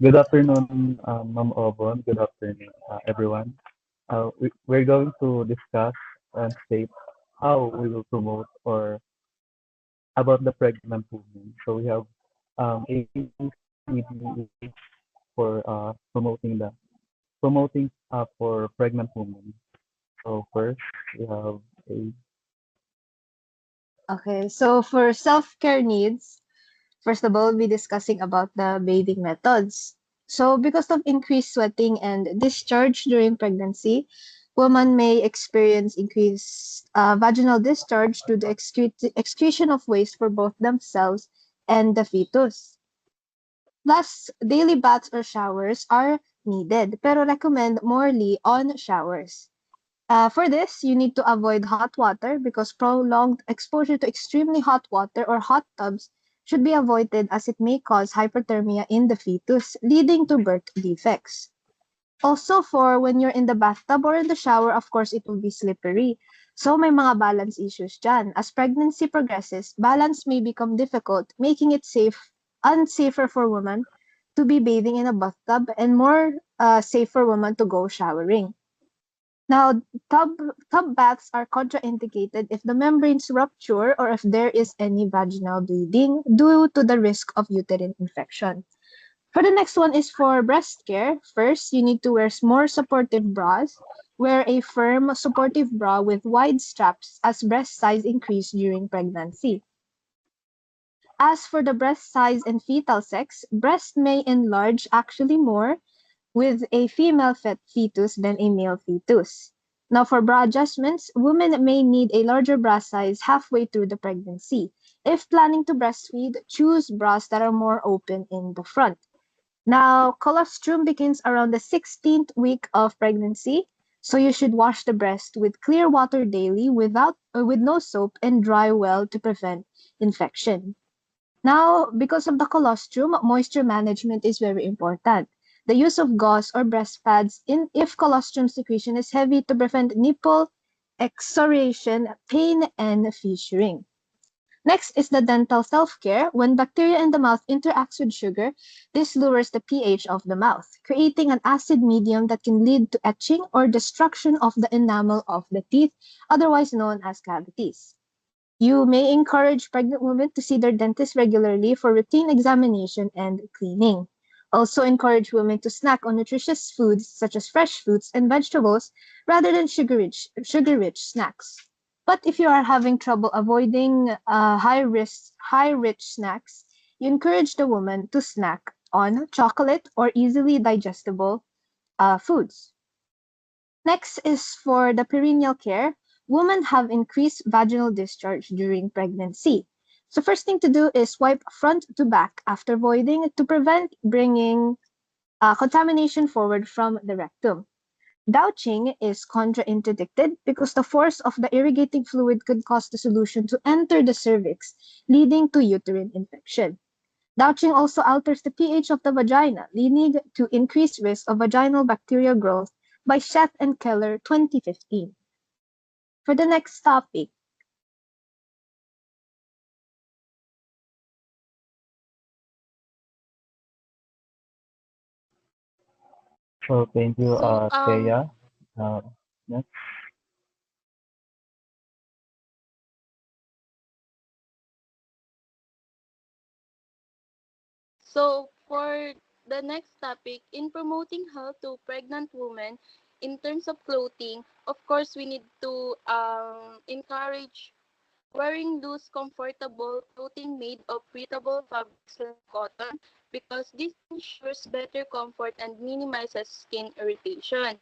Good afternoon, Ma'am Obon. Good afternoon, everyone. We're going to discuss and state how we will promote or about the pregnant women. So we have ABCD for promoting for pregnant women. So first we have a Okay, so for self-care needs, first of all, we'll be discussing about the bathing methods. So because of increased sweating and discharge during pregnancy, women may experience increased vaginal discharge due to excretion of waste for both themselves and the fetus. Thus, daily baths or showers are needed, pero recommend morely on showers. For this, you need to avoid hot water because prolonged exposure to extremely hot water or hot tubs should be avoided as it may cause hyperthermia in the fetus, leading to birth defects. Also, for when you're in the bathtub or in the shower, of course, it will be slippery. So may mga balance issues dyan. As pregnancy progresses, balance may become difficult, making it unsafer for women to be bathing in a bathtub and more safe for women to go showering. Now, tub, tub baths are contraindicated if the membranes rupture or if there is any vaginal bleeding due to the risk of uterine infection. For the next one is for breast care. First, you need to wear more supportive bras. Wear a firm, supportive bra with wide straps as breast size increase during pregnancy. As for the breast size and fetal sex, breast may enlarge actually more with a female fetus than a male fetus. Now, for bra adjustments, women may need a larger bra size halfway through the pregnancy. If planning to breastfeed, choose bras that are more open in the front. Now, colostrum begins around the 16th week of pregnancy, so you should wash the breast with clear water daily with no soap and dry well to prevent infection. Now, because of the colostrum, moisture management is very important. The use of gauze or breast pads if colostrum secretion is heavy to prevent nipple excoriation, pain, and fissuring. Next is the dental self-care. When bacteria in the mouth interacts with sugar, this lowers the pH of the mouth, creating an acid medium that can lead to etching or destruction of the enamel of the teeth, otherwise known as cavities. You may encourage pregnant women to see their dentist regularly for routine examination and cleaning. Also encourage women to snack on nutritious foods such as fresh fruits and vegetables rather than sugar-rich snacks. But if you are having trouble avoiding high-rich snacks, you encourage the woman to snack on chocolate or easily digestible foods. Next is for the perineal care. Women have increased vaginal discharge during pregnancy. So first thing to do is wipe front to back after voiding to prevent bringing contamination forward from the rectum. Douching is contrainterdicted because the force of the irrigating fluid could cause the solution to enter the cervix, leading to uterine infection. Douching also alters the pH of the vagina, leading to increased risk of vaginal bacterial growth by Sheth and Keller 2015. For the next topic, so thank you, So, Thea. Uh, next, so for the next topic, in promoting health to pregnant women, in terms of clothing, of course, we need to encourage wearing loose, comfortable clothing made of breathable fabrics like cotton because this ensures better comfort and minimizes skin irritation.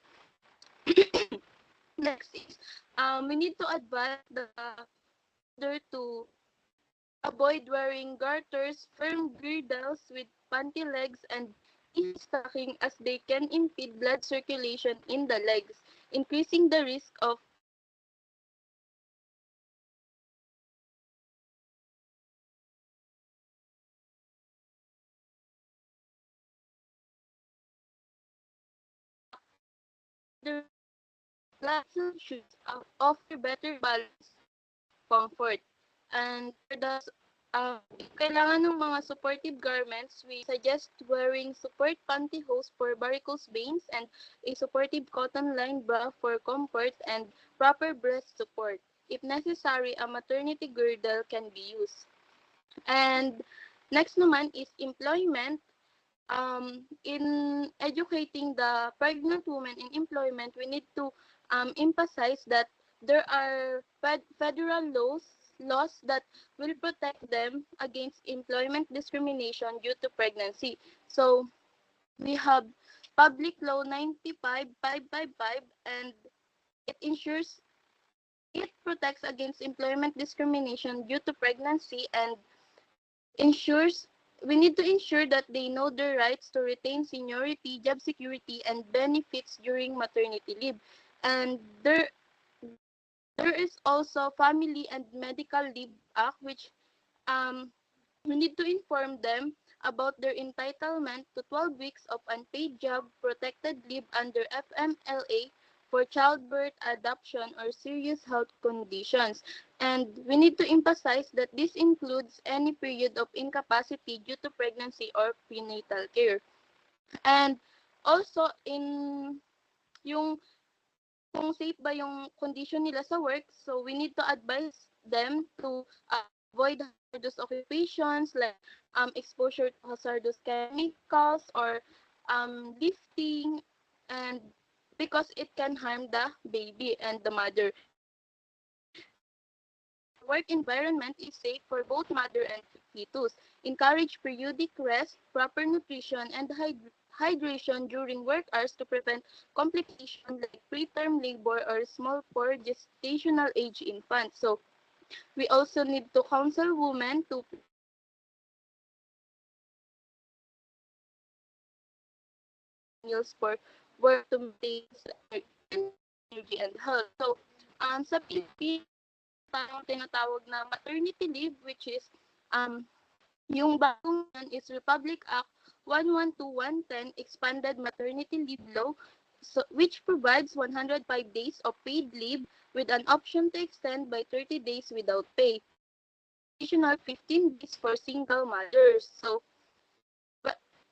Next is we need to advise the mother to avoid wearing garters, firm girdles with panty legs, and easy stocking as they can impede blood circulation in the legs, increasing the risk of the flat heel shoes offer better balance comfort. And for the if kailangan ng mga supportive garments, we suggest wearing support pantyhose for varicose veins and a supportive cotton-lined bra for comfort and proper breast support. If necessary, a maternity girdle can be used. And next naman is employment. In educating the pregnant woman in employment, we need to emphasize that there are federal laws that will protect them against employment discrimination due to pregnancy. So we have Public Law 95555, and it ensures it protects against employment discrimination due to pregnancy, and ensures we need to ensure that they know their rights to retain seniority, job security, and benefits during maternity leave. And there is also Family and Medical Leave Act, which um, we need to inform them about their entitlement to 12 weeks of unpaid job protected leave under FMLA for childbirth, adoption, or serious health conditions. And we need to emphasize that this includes any period of incapacity due to pregnancy or prenatal care. And also, in yung kung safe ba yung condition nila sa work, so we need to advise them to avoid hazardous occupations like exposure to hazardous chemicals or lifting, and because it can harm the baby and the mother. Work environment is safe for both mother and fetus. Encourage periodic rest, proper nutrition, and hydration during work hours to prevent complications like preterm labor or small for gestational age infants. So we also need to counsel women to meals for work to maintain energy and health. So sa Pilipinas, tayong tinatawag na maternity leave, which is yung bagong yan is Republic Act 112-110 Expanded Maternity Leave Law, so, which provides 105 days of paid leave with an option to extend by 30 days without pay. Additional 15 days for single mothers. So,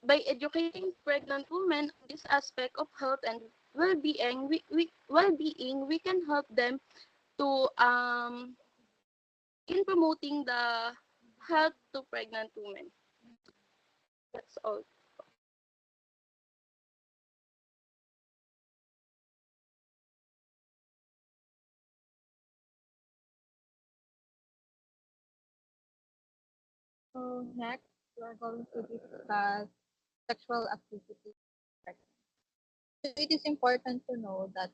by educating pregnant women on this aspect of health and well-being, we can help them to in promoting the health to pregnant women. That's all. So next, we're going to discuss sexual activity. So it is important to know that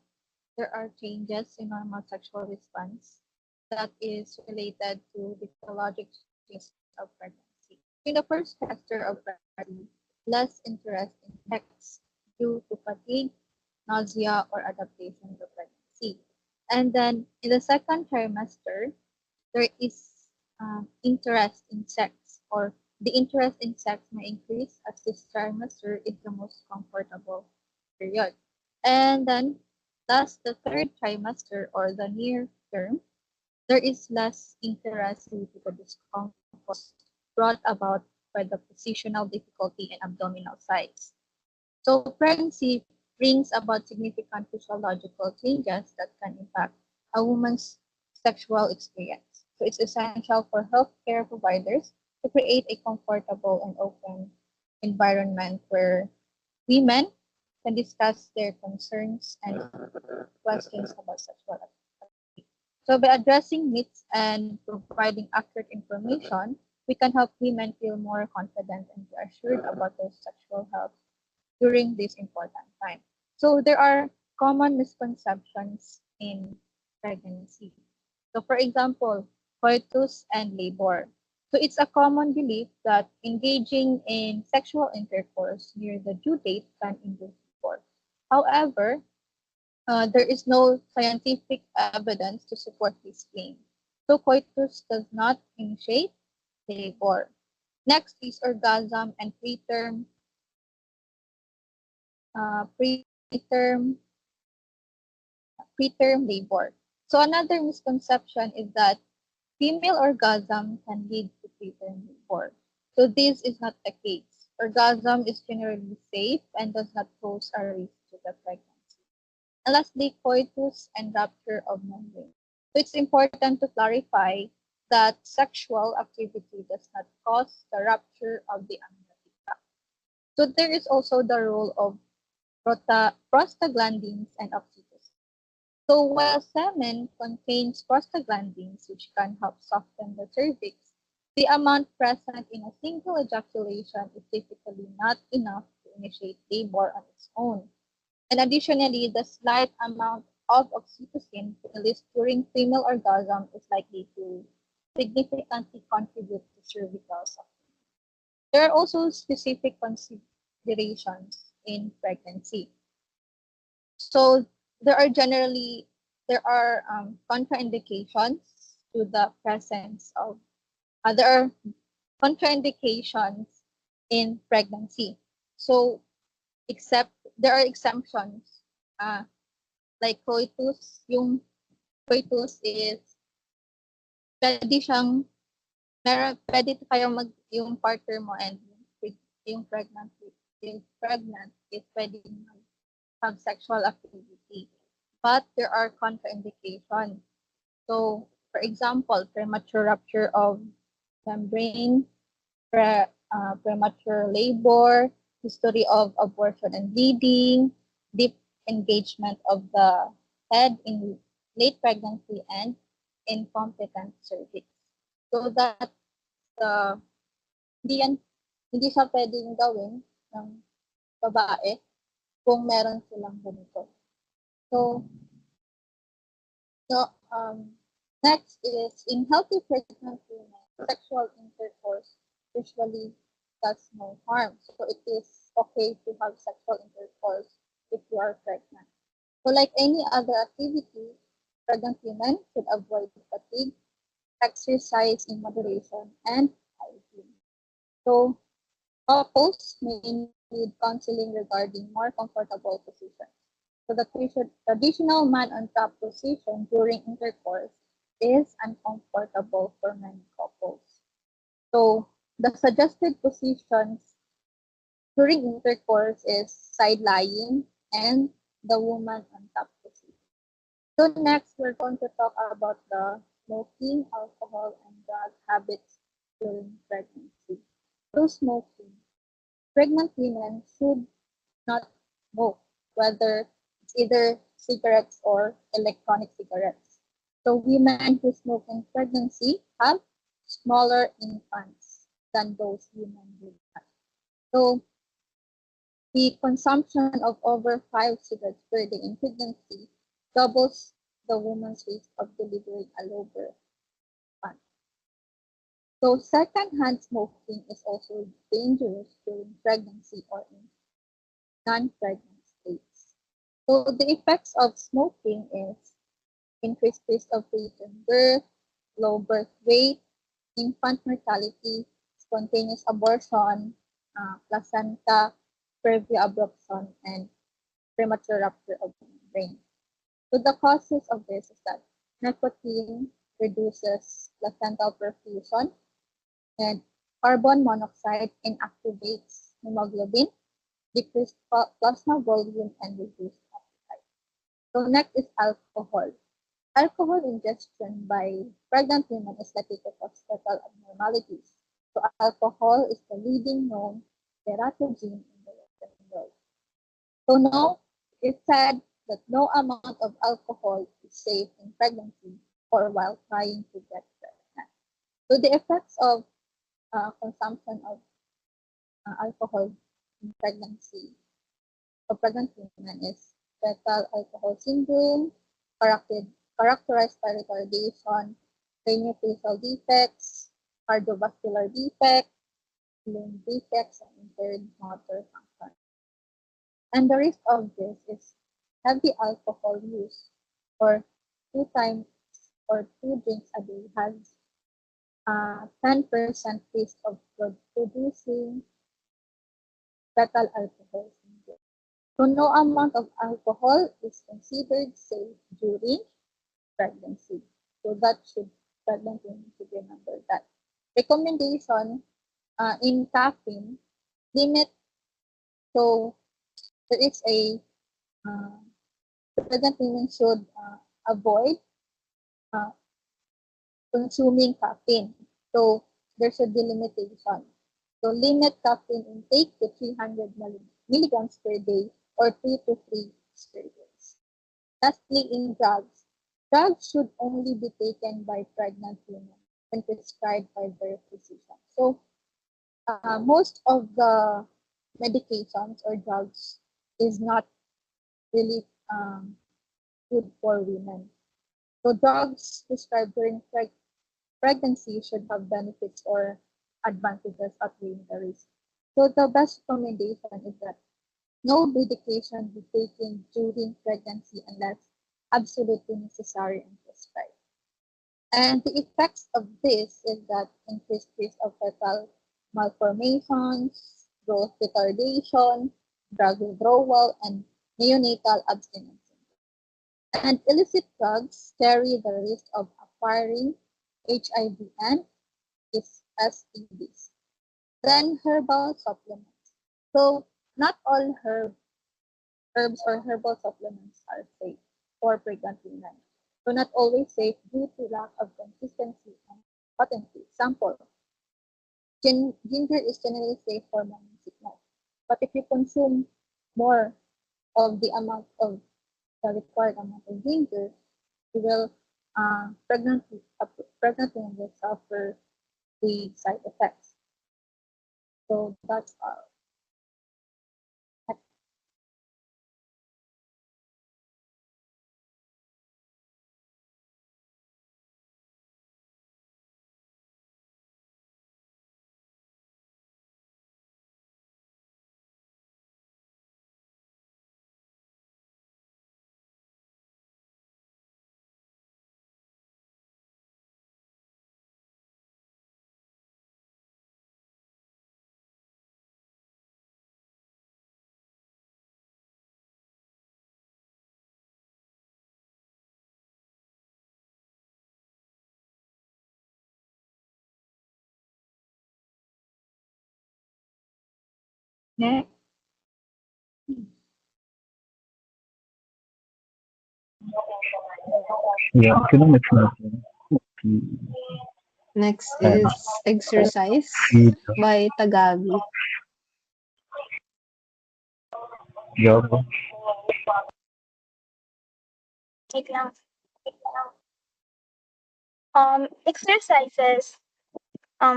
there are changes in normal sexual response that is related to the physiologic changes of pregnancy. In the first trimester of pregnancy, less interest in sex due to fatigue, nausea, or adaptation to pregnancy. And then in the second trimester, there is interest in sex, or the interest in sex may increase as this trimester is the most comfortable period. And then thus the third trimester or the near term, there is less interest due to the discomfort brought about by the positional difficulty and abdominal size. So pregnancy brings about significant physiological changes that can impact a woman's sexual experience. So it's essential for healthcare providers to create a comfortable and open environment where women can discuss their concerns and questions about sexual activity. So by addressing myths and providing accurate information, we can help women feel more confident and assured about their sexual health during this important time. So there are common misconceptions in pregnancy. So for example, coitus and labor. So it's a common belief that engaging in sexual intercourse near the due date can induce labor. However, there is no scientific evidence to support this claim. So coitus does not initiate labor. Next is orgasm and preterm preterm labor. So another misconception is that female orgasm can lead to preterm labor. So this is not the case. Orgasm is generally safe and does not pose a risk to the pregnancy. And lastly, coitus and rupture of membrane. So it's important to clarify that sexual activity does not cause the rupture of the amniotic sac. So there is also the role of prostaglandins and oxytocin. So while semen contains prostaglandins, which can help soften the cervix, the amount present in a single ejaculation is typically not enough to initiate labor on its own. And additionally, the slight amount of oxytocin released during female orgasm is likely to significantly contribute to cervical suffering. There are also specific considerations in pregnancy. So there are contraindications to the presence of there are contraindications in pregnancy. So except there are exemptions like yung coitus is pwede siyang pwede kayo yung partner mo and yung pregnant is pwede have sexual activity. But there are contraindications. So, for example, premature rupture of membrane, premature labor, history of abortion and bleeding, deep engagement of the head in late pregnancy, and incompetent cervix. So that hindi, yan, hindi siya pwedeng gawin ng babae kung meron silang ganito. So, next is in healthy pregnant women, sexual intercourse usually does no harm. So it is okay to have sexual intercourse if you are pregnant. So like any other activity, pregnant women should avoid fatigue, exercise in moderation, and hygiene. So couples may need counseling regarding more comfortable positions. So the traditional man on top position during intercourse is uncomfortable for many couples. So the suggested positions during intercourse is side lying and the woman on top position. So next, we're going to talk about the smoking, alcohol, and drug habits during pregnancy. So smoking. Pregnant women should not smoke, whether it's either cigarettes or electronic cigarettes. So women who smoke in pregnancy have smaller infants than those women who not. So the consumption of over 5 cigarettes per day in pregnancy doubles the woman's risk of delivering a low birth weight. So secondhand smoking is also dangerous during pregnancy or in non-pregnant states. So the effects of smoking is increased risk of preterm birth, low birth weight, infant mortality, spontaneous abortion, placenta, previa abruption, and premature rupture of the brain. So the causes of this is that nicotine reduces placental perfusion, and carbon monoxide inactivates hemoglobin, decreased plasma volume, and reduced appetite. So next is alcohol. Alcohol ingestion by pregnant women is likely to cause fetal abnormalities. So alcohol is the leading known teratogen in the Western world. So now it's said that no amount of alcohol is safe in pregnancy or while trying to get pregnant. So the effects of consumption of alcohol in pregnancy for pregnant women is fetal alcohol syndrome, characterized by retardation, craniofacial defects, cardiovascular defects, limb defects, and impaired motor function. And the risk of this is heavy alcohol use or 2 times or 2 drinks a day has 10% risk of producing fetal alcohol syndrome. So no amount of alcohol is considered safe during pregnancy. So that should pregnant women should remember that. recommendation in caffeine limit. So there is a pregnant women should avoid uh, consuming caffeine. So there should be limitation. So limit caffeine intake to 300 milligrams per day or 2 to 3 servings. Lastly, in drugs, drugs should only be taken by pregnant women when prescribed by their physician. So most of the medications or drugs is not really good for women. So drugs prescribed during pregnancy should have benefits or advantages outweighing the risk. So the best recommendation is that no medication be taken during pregnancy unless absolutely necessary and prescribed. And the effects of this is that increased risk of fetal malformations, growth retardation, drug withdrawal, and neonatal abstinence. And illicit drugs carry the risk of acquiring HIV and STDs. Then herbal supplements. So not all herbs or herbal supplements are safe for pregnant women. So not always safe due to lack of consistency and potency. Example, ginger is generally safe for morning sickness. But if you consume more of the amount of the required amount of ginger, you will pregnant women will suffer the side effects. So that's all. Next. Yeah, sino next natin? Si, Next ano, is Exercise si by Tagabi. Job. Wait lang.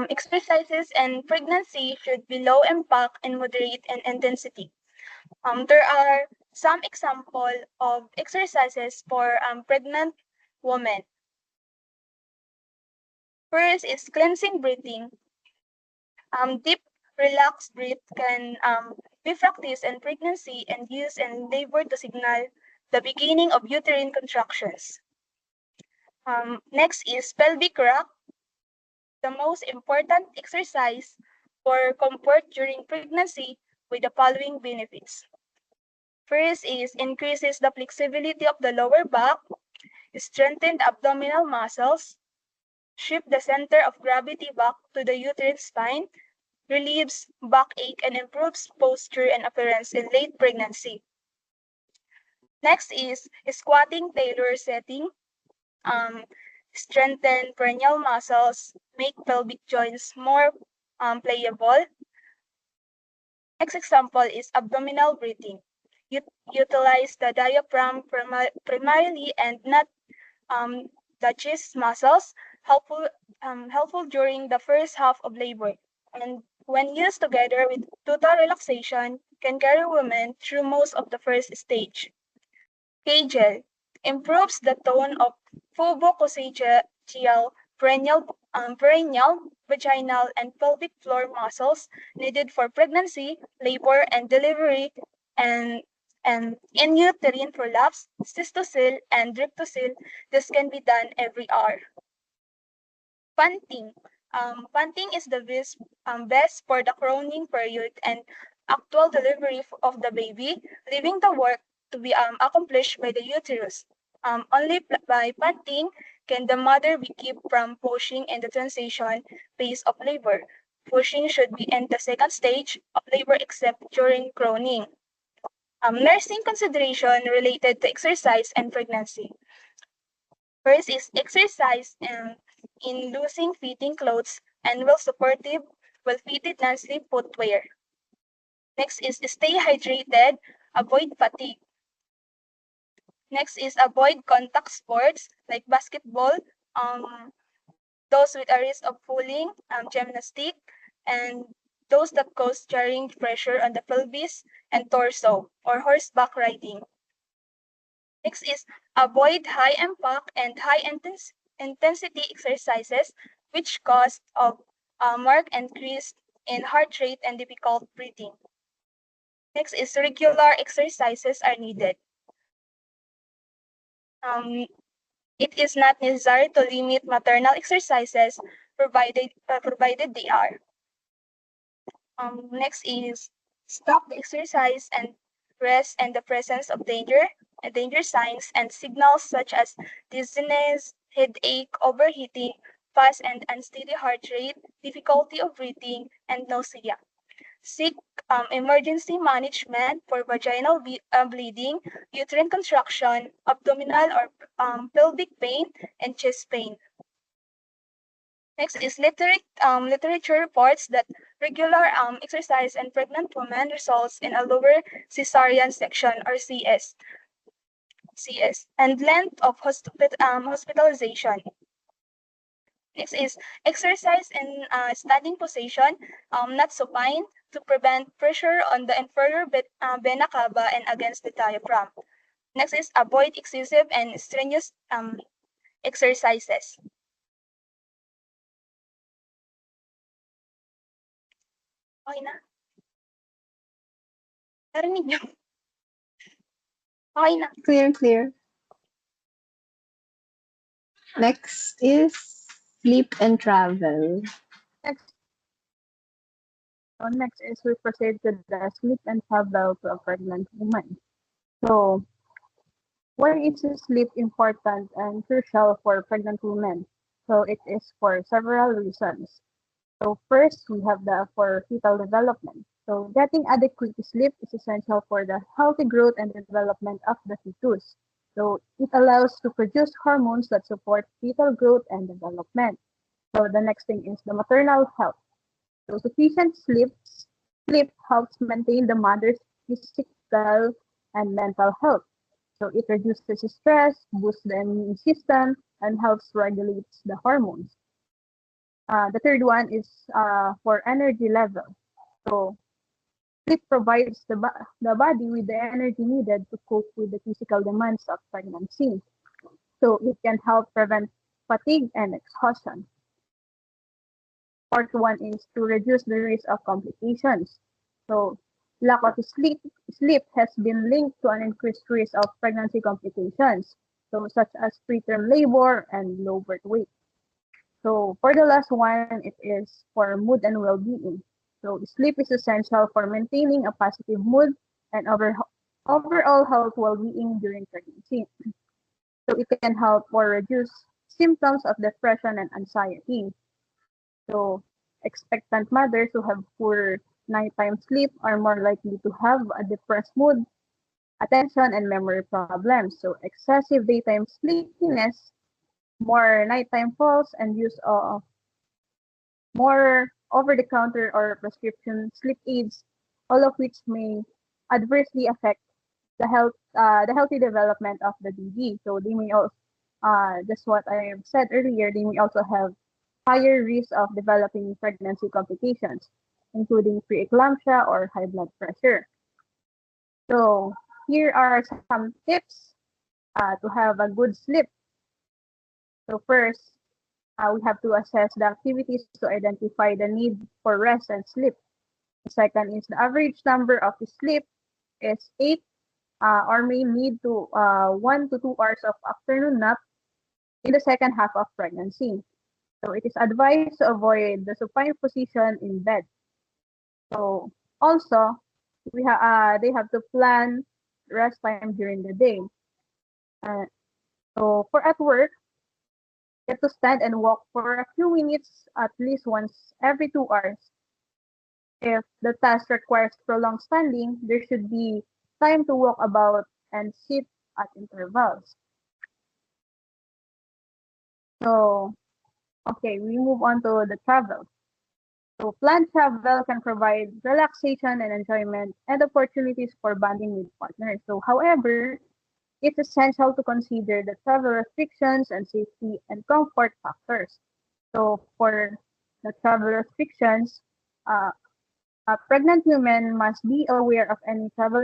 Exercises and pregnancy should be low impact and moderate in intensity. There are some example of exercises for pregnant women. First is cleansing breathing. Deep, relaxed breath can be practiced in pregnancy and used in labor to signal the beginning of uterine contractions. Next is pelvic rock, the most important exercise for comfort during pregnancy with the following benefits. First is increases the flexibility of the lower back, strengthen the abdominal muscles, shift the center of gravity back to the uterine spine, relieves backache, and improves posture and appearance in late pregnancy. Next is squatting tailor setting, strengthen perineal muscles, make pelvic joints more playable. Next example is abdominal breathing. Utilize the diaphragm primarily and not the chest muscles, helpful during the first half of labor. And when used together with total relaxation, can carry women through most of the first stage. Kegel improves the tone of pubococcygeal, perineal, vaginal, and pelvic floor muscles needed for pregnancy, labor, and delivery, and in uterine prolapse, cystocele, and rictocele. This can be done every hour. Panting. Panting is the best for the crowning period and actual delivery of the baby, leaving the work to be accomplished by the uterus. Only by panting can the mother be kept from pushing in the transition phase of labor. Pushing should be in the second stage of labor except during crowning. Nursing consideration related to exercise and pregnancy. First is exercise in loosing fitting clothes and well-supportive, well-fitted non-slip footwear. Next is stay hydrated, avoid fatigue. Next is avoid contact sports like basketball, those with a risk of falling, gymnastic, and those that cause jarring pressure on the pelvis and torso, or horseback riding. Next is avoid high impact and high intensity exercises which cause a marked increase in heart rate and difficult breathing. Next is regular exercises are needed. It is not necessary to limit maternal exercises provided they are. Next is stop the exercise and rest in the presence of danger signs and signals such as dizziness, headache, overheating, fast and unsteady heart rate, difficulty of breathing, and nausea. Seek emergency management for vaginal bleeding, uterine contraction, abdominal or pelvic pain, and chest pain. Next is literature reports that regular exercise in pregnant women results in a lower cesarean section or CS, and length of hospitalization. Next is exercise in standing position, not supine, to prevent pressure on the inferior vena cava and against the diaphragm. Next is avoid excessive and strenuous exercises. Okay na? Narinig niyo? Okay na. Clear. Next is sleep and travel. Next is we proceed to the sleep and travel to a pregnant woman. So, why is sleep important and crucial for pregnant women? So, it is for several reasons. So, first, we have for fetal development. So, getting adequate sleep is essential for the healthy growth and development of the fetus. So, it allows to produce hormones that support fetal growth and development. So, the next thing is the maternal health. So sufficient sleep helps maintain the mother's physical and mental health. So it reduces stress, boosts the immune system, and helps regulate the hormones. The third one is for energy level. So sleep provides the body with the energy needed to cope with the physical demands of pregnancy. So it can help prevent fatigue and exhaustion. Fourth one is to reduce the risk of complications. So lack of sleep has been linked to an increased risk of pregnancy complications, so such as preterm labor and low birth weight. So for the last one, it is for mood and well-being. So sleep is essential for maintaining a positive mood and overall health well-being during pregnancy. So it can help or reduce symptoms of depression and anxiety. So expectant mothers who have poor nighttime sleep are more likely to have a depressed mood, attention, and memory problems. So excessive daytime sleepiness, more nighttime falls, and use of more over-the-counter or prescription sleep aids, all of which may adversely affect the healthy development of the baby. So they may also, just what I said earlier, they may also have higher risk of developing pregnancy complications, including preeclampsia or high blood pressure. So here are some tips to have a good sleep. So first, we have to assess the activities to identify the need for rest and sleep. The second is the average number of sleep is 8 or may need to 1 to 2 hours of afternoon nap in the second half of pregnancy. So it is advised to avoid the supine position in bed. So also, they have to plan rest time during the day. So for at work, you have to stand and walk for a few minutes at least once every 2 hours. If the task requires prolonged standing, there should be time to walk about and sit at intervals. So, okay, we move on to the travel. So planned travel can provide relaxation and enjoyment and opportunities for bonding with partners. So however, it's essential to consider the travel restrictions and safety and comfort factors. So for the travel restrictions, uh, pregnant women must be aware of any travel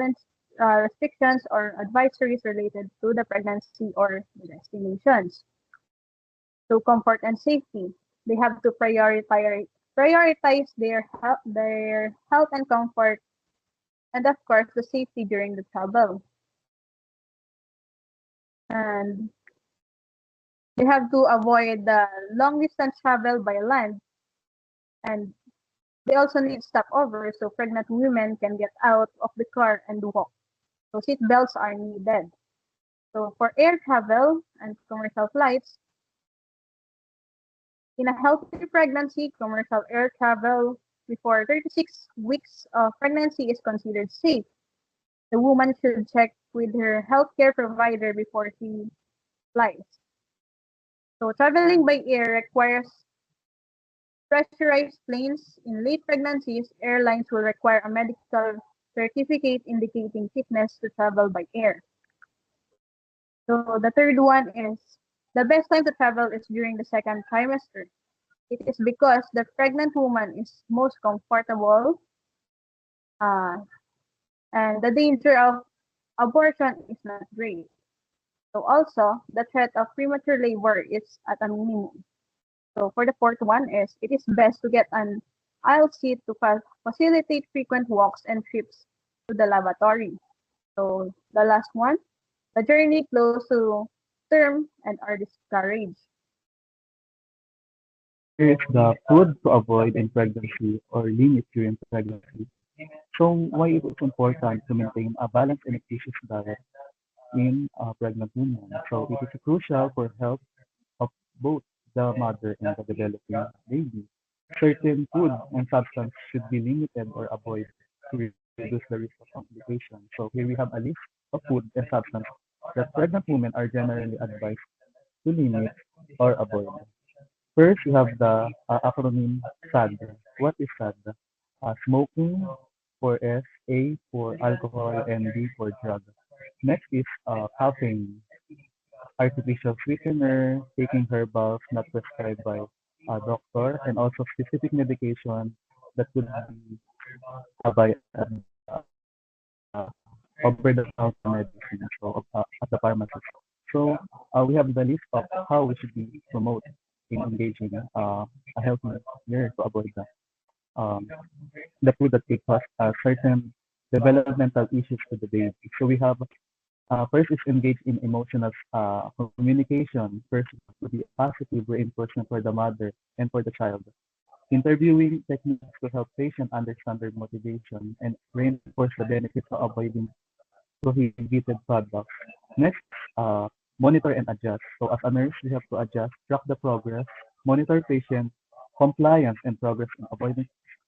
restrictions or advisories related to the pregnancy or the destinations. So comfort and safety, they have to prioritize their health and comfort, and of course the safety during the travel. And they have to avoid the long distance travel by land, and they also need stopover so pregnant women can get out of the car and walk. So seat belts are needed. So for air travel and commercial flights, in a healthy pregnancy, commercial air travel before 36 weeks of pregnancy is considered safe. The woman should check with her healthcare provider before she flies. So traveling by air requires pressurized planes. In late pregnancies, airlines will require a medical certificate indicating fitness to travel by air. So the third one is the best time to travel is during the second trimester. It is because the pregnant woman is most comfortable, uh, and the danger of abortion is not great. So also, the threat of premature labor is at a minimum. So for the fourth one is it is best to get an aisle seat to facilitate frequent walks and trips to the lavatory. So the last one, the journey close to term and are discouraged. Here is the food to avoid in pregnancy or limit during pregnancy. So why it is important to maintain a balanced and nutritious diet in pregnant women. So it is crucial for health of both the mother and the developing baby. Certain food and substance should be limited or avoided to reduce the risk of complications. So here we have a list of food and substance that pregnant women are generally advised to limit or avoid. First, we have the acronym SAD. What is SAD? Smoking for S, A for alcohol, and D for drug. Next is caffeine, artificial sweetener, taking herbals not prescribed by a doctor, and also specific medication that could be by over-the-counter medicine, so at the pharmacist. So we have the list of how we should be promote in engaging a healthy year to avoid um, the food that may cause certain developmental issues to the baby. So we have first is engage in emotional communication. First to be positive reinforcement for the mother and for the child. Interviewing techniques to help patients understand their motivation and reinforce the benefits of avoiding prohibited products. Next, monitor and adjust. So as a nurse, we have to adjust, track the progress, monitor patient compliance and progress in avoiding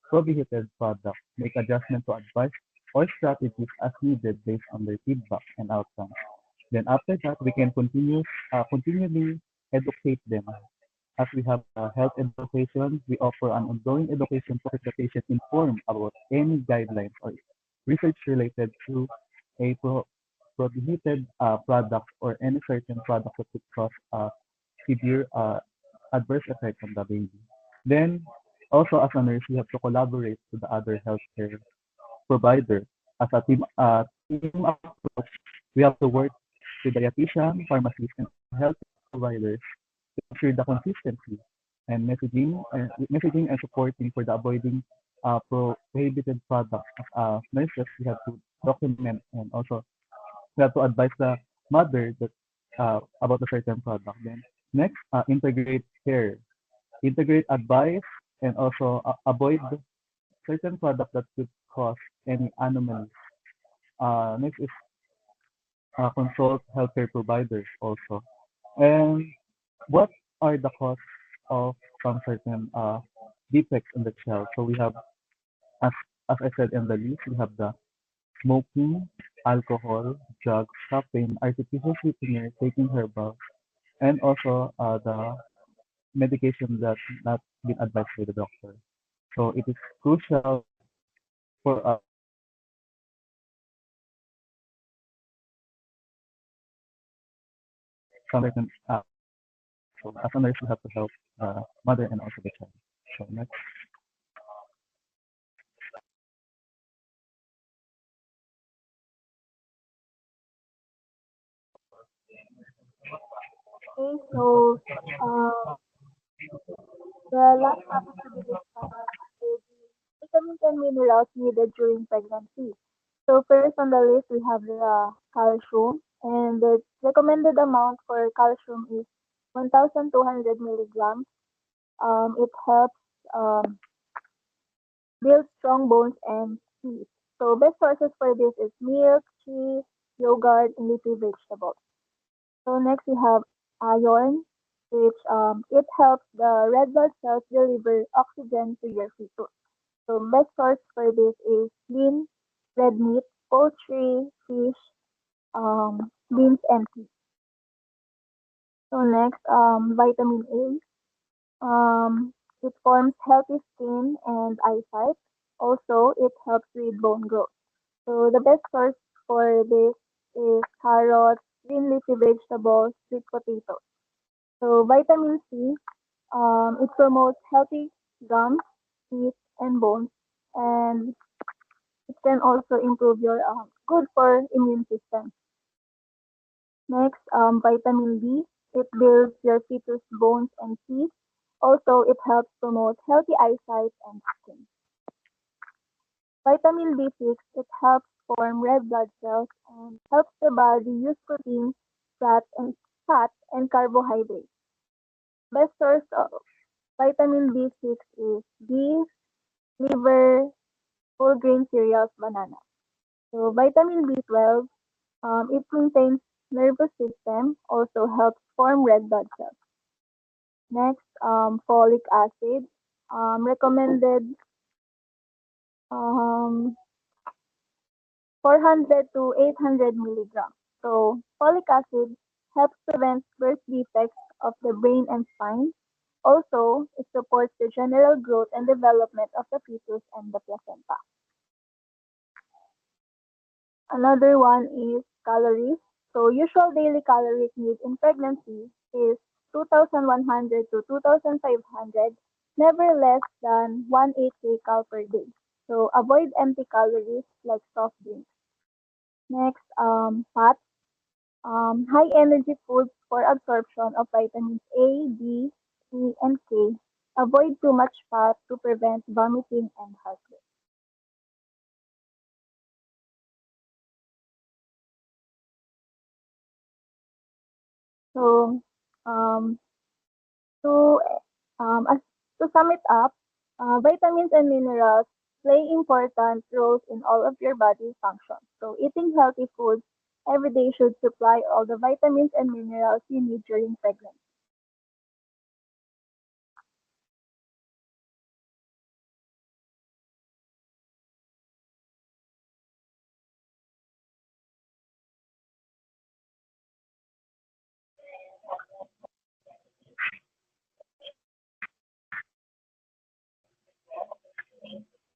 prohibited products, make adjustment to advice or strategies as needed based on their feedback and outcomes. Then after that, we can continually educate them. As we have health education, we offer an ongoing education to keep the patient informed about any guidelines or research related to a prohibited product or any certain product that could cause severe adverse effect on the baby. Then, also as a nurse, we have to collaborate with the other healthcare provider. As a team approach, we have to work with dietitian, pharmacists, and health providers to ensure the consistency and messaging and supporting for the avoiding prohibited products. As nurses, we have to document and also we have to advise the mother that about a certain product. Then next, integrate care, integrate advice, and also avoid certain product that could cause any anomalies. Next is consult healthcare providers also. And what are the causes of some certain defects in the child? So we have, as as I said in the list, we have the smoking, alcohol, drugs, caffeine, artificial sweetener, taking herbal, and also the medication that not been advised by the doctor. So it is crucial for us some certain so as a nurse we have to help the mother and also the child. So next. Okay, so uh, the last topic to be discussed is the vitamins and minerals needed during pregnancy. So first on the list we have the calcium, and the recommended amount for calcium is 1,200 milligrams. It helps um, build strong bones and teeth. So best sources for this is milk, cheese, yogurt, and leafy vegetables. So next we have iron, which it helps the red blood cells deliver oxygen to your fetus. So best source for this is lean, red meat, poultry, fish, beans, and tea. So next, vitamin A. It forms healthy skin and eyesight. Also, it helps with bone growth. So the best source for this is carrots, green leafy vegetables, sweet potatoes. So vitamin C, it promotes healthy gums, teeth, and bones, and it can also improve your good for immune system. Next, vitamin B, it builds your fetus bones and teeth. Also, it helps promote healthy eyesight and skin. Vitamin B6, it helps form red blood cells and helps the body use protein, fat and carbohydrates. Best source of vitamin B6 is beef, liver, whole grain cereals, banana. So vitamin B12, it maintains nervous system, also helps form red blood cells. Next, folic acid, recommended um, 400 to 800 milligrams. So folic acid helps prevent birth defects of the brain and spine. Also, it supports the general growth and development of the fetus and the placenta. Another one is calories. So usual daily caloric need in pregnancy is 2,100 to 2,500, never less than 180 cal per day. So avoid empty calories like soft drinks. Next, fat. High energy foods for absorption of vitamins A, D, E, and K. Avoid too much fat to prevent vomiting and heart rate. So, um, to as to sum it up, vitamins and minerals play important roles in all of your body functions. So, eating healthy foods every day should supply all the vitamins and minerals you need during pregnancy.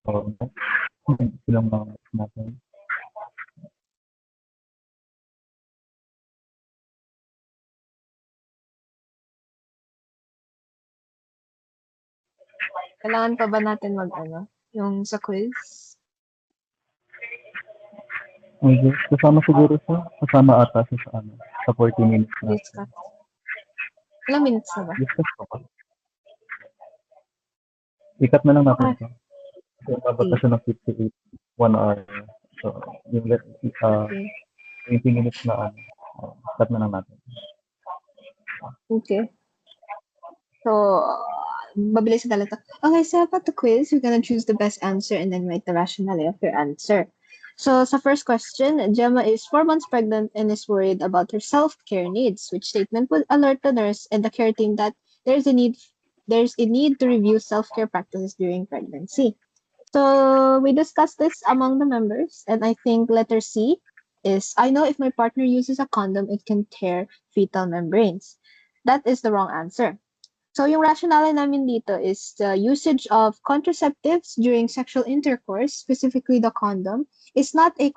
So next, silang mga next natin. Kailangan pa ba natin yung sa quiz? Okay. Kasama siguro siya. Kasama ata siya sa 40 minutes natin. Discuss. Ilang minutes na ba? Discuss ko pa. Ikat na lang natin ito. So, abot na siya ng 58, 1 hour. So, yung 20 minutes na cut na lang natin. Okay. So, mabilis na lang to. Okay, so about the quiz, you're gonna choose the best answer and then write the rationale of your answer. So, sa first question, Gemma is 4 months pregnant and is worried about her self-care needs, which statement would alert the nurse and the care team that there's a need to review self-care practices during pregnancy. So we discussed this among the members, and I think letter C is I know if my partner uses a condom, it can tear fetal membranes. That is the wrong answer. So yung rationale namin dito is the usage of contraceptives during sexual intercourse, specifically the condom, is not a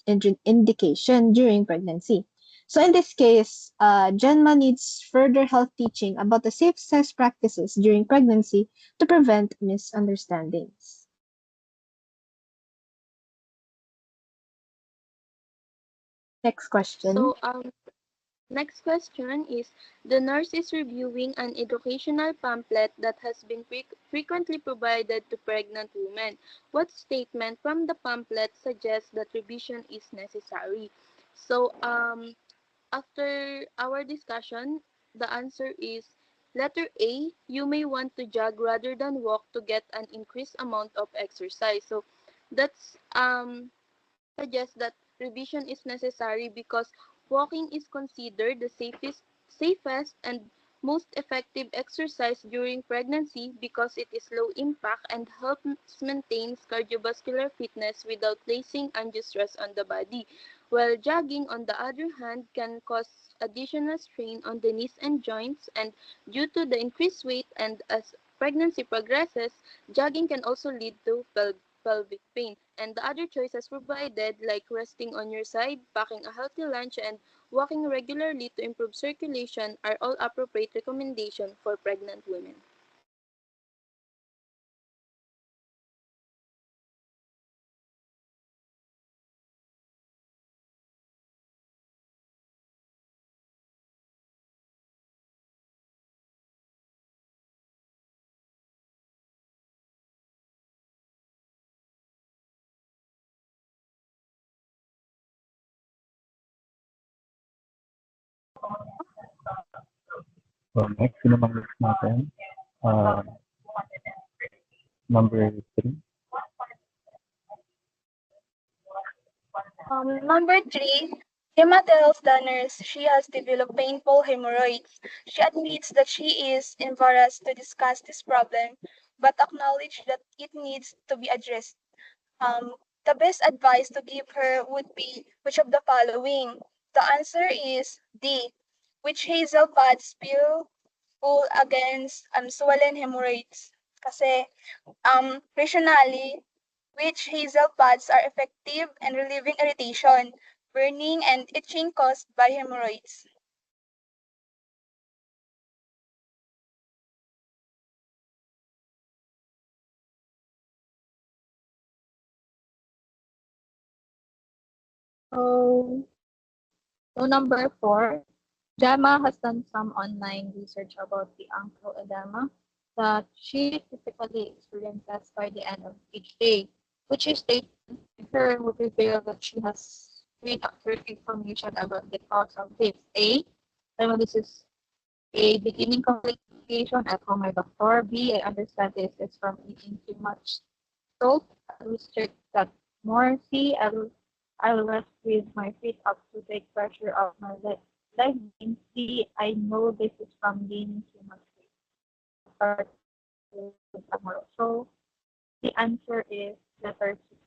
indication during pregnancy. So in this case, Genma needs further health teaching about the safe sex practices during pregnancy to prevent misunderstandings. Next question. So, next question is, the nurse is reviewing an educational pamphlet that has been frequently provided to pregnant women. What statement from the pamphlet suggests that revision is necessary? So, after our discussion, the answer is letter A, you may want to jog rather than walk to get an increased amount of exercise. So, that's suggests that revision is necessary because walking is considered the safest and most effective exercise during pregnancy because it is low impact and helps maintain cardiovascular fitness without placing undue stress on the body. While jogging, on the other hand, can cause additional strain on the knees and joints, and due to the increased weight and as pregnancy progresses, jogging can also lead to pelvic pain. And the other choices provided, like resting on your side, packing a healthy lunch, and walking regularly to improve circulation, are all appropriate recommendations for pregnant women. So next, sino bang list natin? Uh, number 3. Number three, Gemma tells the nurse she has developed painful hemorrhoids. She admits that she is embarrassed to discuss this problem, but acknowledges that it needs to be addressed. The best advice to give her would be which of the following? The answer is D. Which hazel pads pull against swollen hemorrhoids? Kasi rationally, which hazel pads are effective in relieving irritation, burning, and itching caused by hemorrhoids. So, so number 4, Gemma has done some online research about the ankle edema that she typically experiences by the end of each day, which is stated in her would reveal that she has inaccurate information about the cause of this. A, this is a beginning complication at home my doctor. B, I understand this is from eating too much salt. I will restrict that more. C, I will rest with my feet up to take pressure off my leg. In C, I know this is from gaining too much weight. Start with tomorrow. So the answer is letter C.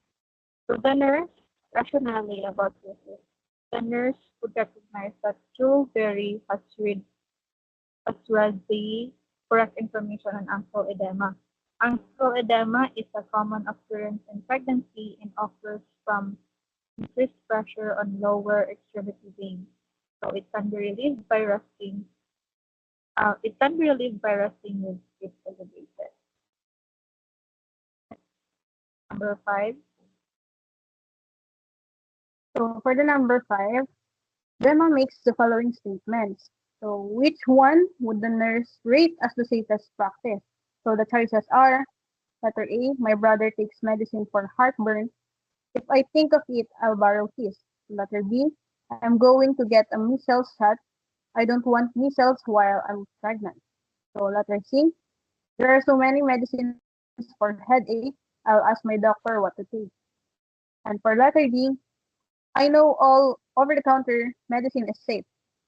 So the nurse rationale about this is the nurse would recognize that Joe Berry as well the correct information on ankle edema. Ankle edema is a common occurrence in pregnancy and occurs from increased pressure on lower extremity veins. So it can be relieved by resting. With feet elevated. Number 5. So for the number 5, Gemma makes the following statements. So which one would the nurse rate as the safest practice? So the choices are letter A, my brother takes medicine for heartburn. If I think of it, I'll borrow his. Letter B, I'm going to get a measles shot. I don't want measles while I'm pregnant. So letter C, there are so many medicines for headache. I'll ask my doctor what to take. And for letter D, I know all over-the-counter medicine is safe.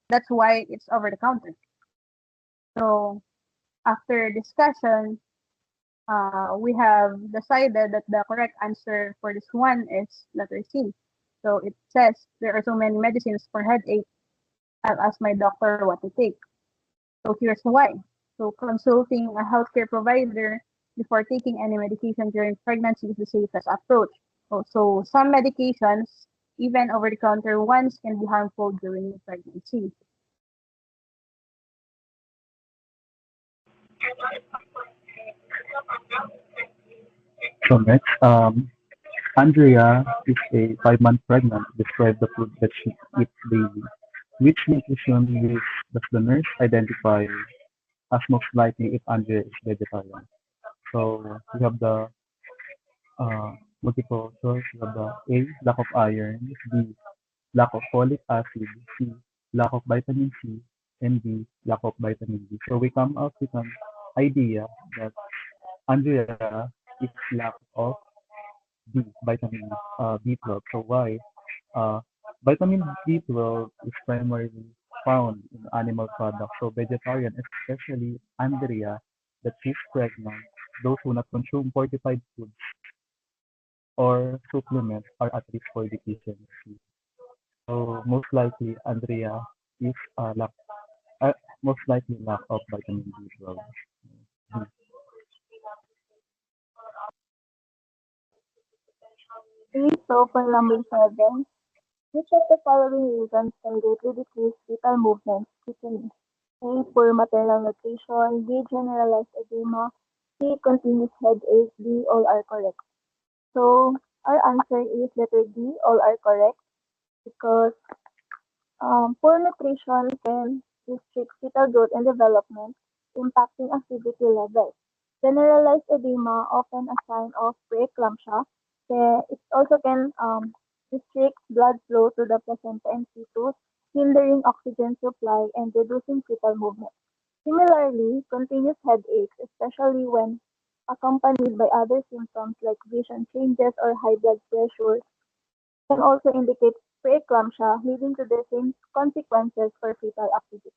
That's why it's over-the-counter. So after discussion, we have decided that the correct answer for this one is letter C. So it says there are so many medicines for headache. I'll ask my doctor what to take. So here's why. So consulting a healthcare provider before taking any medication during pregnancy is the safest approach. So some medications, even over-the-counter ones, can be harmful during pregnancy. So next, Andrea is a 5 month pregnant. Describe the food that she eats daily. Which nutrition will does the nurse identify as most likely if Andrea is vegetarian? So we have the uh, multiple choice. We have the A, lack of iron, B, lack of folic acid, C, lack of vitamin C, and D, lack of vitamin D. So we come up with an idea that Andrea is lack of B, vitamin B12. So why? Uh, vitamin B12 is primarily found in animal products. So vegetarian, especially Andrea, that she's pregnant, those who not consume fortified foods or supplements are at risk for deficiency. So most likely Andrea is uh, most likely lack of vitamin B12. Okay, so for number 7, which of the following reasons can greatly decrease fetal movements quickly? A. Poor maternal nutrition. B. Generalized edema. C. Continuous headache. D. All are correct. So our answer is letter D. All are correct because poor nutrition can restrict fetal growth and development, impacting activity levels. Generalized edema, often a sign of preeclampsia, it also can restrict blood flow to the placenta and fetus, hindering oxygen supply and reducing fetal movement. Similarly, continuous headaches, especially when accompanied by other symptoms like vision changes or high blood pressure, can also indicate preeclampsia, leading to the same consequences for fetal activity.